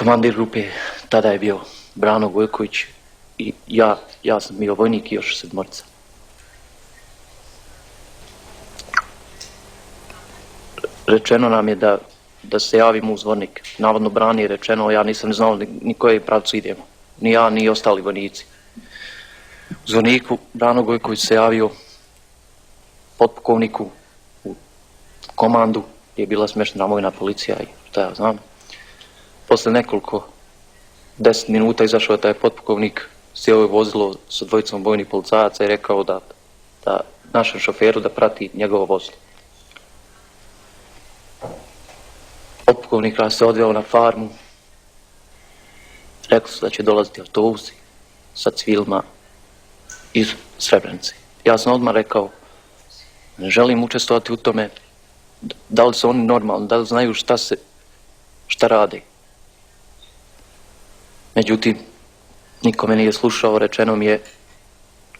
Komandir grupe tada je bio Brano Gojković i ja sam bio vojnik i još 7. Rečeno nam je da se javimo u zvornik. Navodno Brani je rečeno, ja nisam znao ni koje pravcu idemo. Ni ja, ni ostali vojnici. U zvorniku Brano Gojković se javio potpukovniku u komandu gdje je bila smještena vojna policija i šta ja znam. Posle nekoliko 10 minuta izašao je taj potpukovnik, sjeo je vozilo sa 2 vojnih policajaca i rekao da našem šoferu da prati njegovo vozilo. Potpukovnik nas se odveo na farmu, rekli su da će dolaziti autobusi sa civilima iz Srebrenice. Ja sam odmah rekao, ne želim učestvovati u tome, da li su oni normalni, da li znaju šta rade. Međutim, niko me nije slušao, rečeno mi je,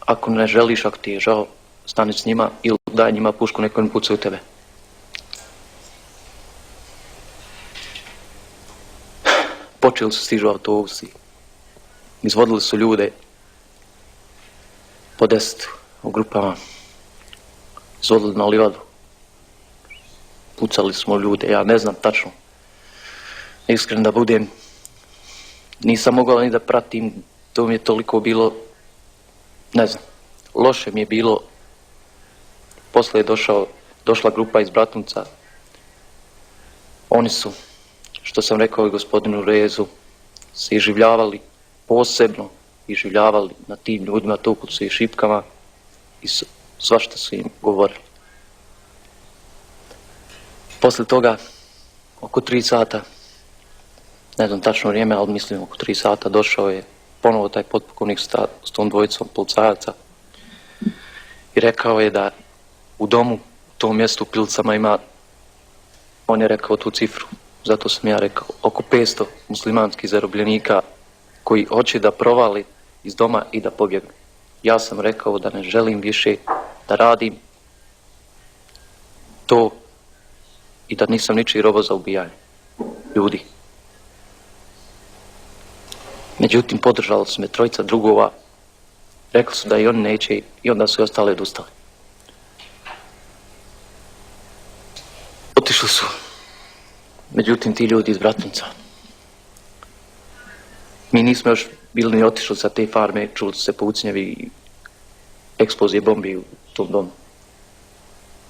ako ne želiš, ako ti je žao, stani s njima ili daj njima pušku, neko ne puca u tebe. Počeli su stižu autobusi, izvodili su ljude po 10 u grupama, izvodili na livadu, pucali smo ljude, ja ne znam tačno, iskren da budem, nisam mogao ni da pratim, to mi je toliko bilo, ne znam, loše mi je bilo. Poslije je došla grupa iz Bratunca, oni su, što sam rekao i gospodinu Rezu, se iživljavali, posebno iživljavali na tim ljudima, tukli su i šipkama i svašta su im govorili. Poslije toga, oko 3 sata, ne znam tačno vrijeme, ali mislim oko 3 sata, došao je ponovo taj potpukovnik s tom 2 policajaca i rekao je da u domu, u tom mjestu u Pilicama ima, on je rekao tu cifru, zato sam ja rekao, oko 500 muslimanskih zarobljenika koji hoće da provali iz doma i da pobjegnu. Ja sam rekao da ne želim više da radim to i da nisam ničiji robo za ubijanje ljudi. Međutim, podržali su me 3 drugova, rekli su da i oni neće i onda su i ostali odustali. Otišli su, međutim, ti ljudi iz Bratunca. Mi nismo još bili ni otišli sa te farme, čuli su se pucnjevi i eksplozije bombi u tom domu.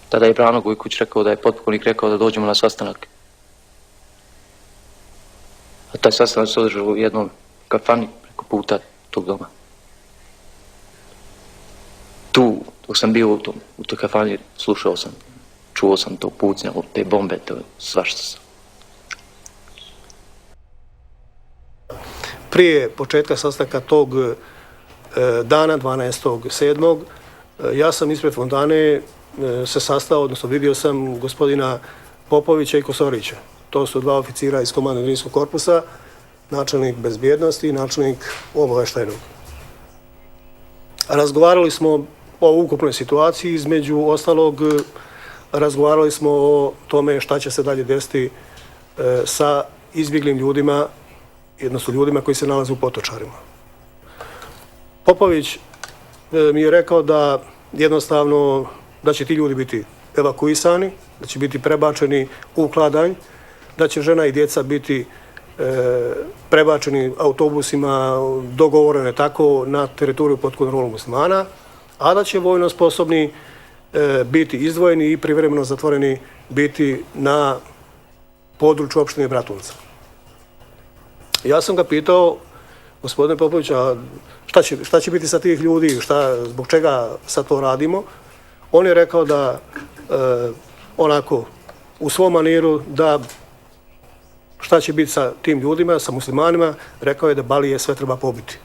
Tada je Brano Gojković rekao da je potpukovnik rekao da dođemo na sastanak. A taj sastanak se održao u jednom kafani preko puta tog doma. Tu, dok sam bio u toj kafani, slušao sam, čuo sam to pucnjavo, te bombe, to svašta sam. Prije početka sastanka tog dana, 12.7., ja sam ispred fontane se sastao, odnosno vidio sam gospodina Popovića i Kosorića. To su 2 oficira iz komande Drinskog korpusa, načelnik bezbjednosti i načelnik obavještajnog. Razgovarali smo o ukupnoj situaciji, između ostalog razgovarali smo o tome šta će se dalje desiti sa izbjeglim ljudima, odnosno ljudima koji se nalaze u Potočarima. Popović mi je rekao da jednostavno da će ti ljudi biti evakuisani, da će biti prebačeni u Kladanj, da će žena i djeca biti prebačeni autobusima, dogovorene tako, na teritoriju pod kontrolom muslimana, a da će vojno sposobni biti izdvojeni i privremeno zatvoreni biti na području opštine Bratunca. Ja sam ga pitao, gospodine Popović, a šta će biti sa tih ljudi, zbog čega sad to radimo? On je rekao da, onako, u svom maniru, da šta će biti sa tim ljudima, sa muslimanima, rekao je da Balije sve treba pobiti.